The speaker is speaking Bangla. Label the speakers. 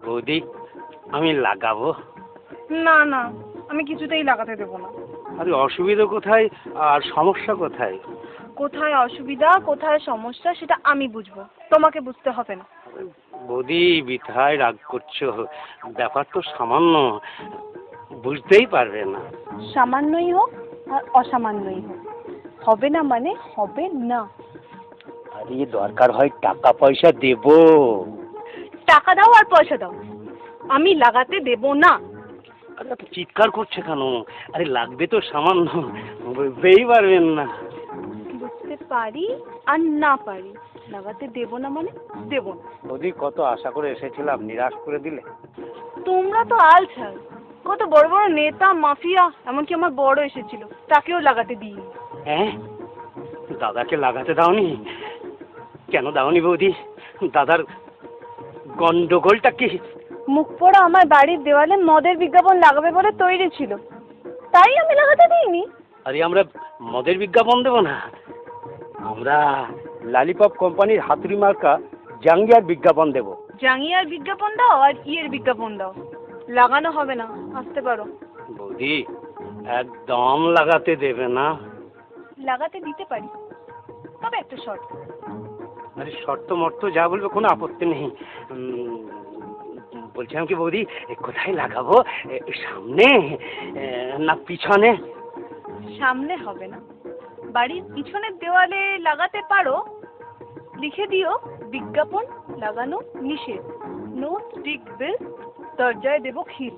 Speaker 1: বৌদি আমি লাগাবো।
Speaker 2: না না, আমি কিছুতেই লাগাতে দেবো না।
Speaker 1: আরে অসুবিধা কোথায় আর সমস্যা কোথায়?
Speaker 2: কোথায় অসুবিধা কোথায় সমস্যা সেটা আমি বুঝবো, তোমাকে বুঝতে হবে না।
Speaker 1: বৌদি বৃথায় রাগ করছো, ব্যাপার তো সামান্য, বুঝতেই পারবে না।
Speaker 2: সামান্যই হোক আর অসামান্যই হোক, হবে না মানে হবে না।
Speaker 1: আরে দরকার হয় টাকা পয়সা দেবো।
Speaker 2: টাকা দাও আর পয়সা দাও, আমি লাগাতে দেব না।
Speaker 1: আরে এত চিৎকার করছে কেন? আরে লাগবে তো সামান্য, বুঝতেই পারবেন না।
Speaker 2: বুঝতে পারি আর না পারি, লাগাতে দেব না মানে দেব না।
Speaker 1: বৌদি কত আশা করে এসেছিলাম, নিরাশ করে দিলে।
Speaker 2: তোমরা তো আলছাল, কত বড় বড় নেতা মাফিয়া, এমনকি আমার বড় এসেছিল, তাকেও লাগাতে দিইনি।
Speaker 1: হ্যাঁ, দাদাকে লাগাতে দাওনি? কেন দাওনি বৌদি? দাদার গন্ডগোলটা কি?
Speaker 2: মুখ পোড়া আমার বাড়ির দেওয়ালে মদের বিজ্ঞাপন লাগাবে বলে তৈরি ছিল, তাই আমি লাগাতে দিইনি।
Speaker 1: আরে আমরা মদের বিজ্ঞাপন দেবো না, আমরা লালিপপ কোম্পানির হাতুড়ি মার্কা জাঙ্গিয়ার বিজ্ঞাপন দেবো।
Speaker 2: জাঙ্গিয়ার বিজ্ঞাপন দাও আর ইয়ের বিজ্ঞাপন দাও, লাগানো হবে না, আসতে পারো।
Speaker 1: বৌদি একদম লাগাতে দেবে না?
Speaker 2: লাগাতে দিতে পারি, তবে একটা শর্ত।
Speaker 1: আরে শর্ত মর্ত যা বলবে কোনো আপত্তি নেই। বলছিলাম কি বৌদি, কোথায় লাগাবো? সামনে না পিছনে?
Speaker 2: সামনে হবে না, বাড়ির পিছনের দেওয়ালে লাগাতে পারো। লিখে দিও বিজ্ঞাপন লাগানো নিষেধ, নো স্টিক বিল, দরজায় দেবো খিল।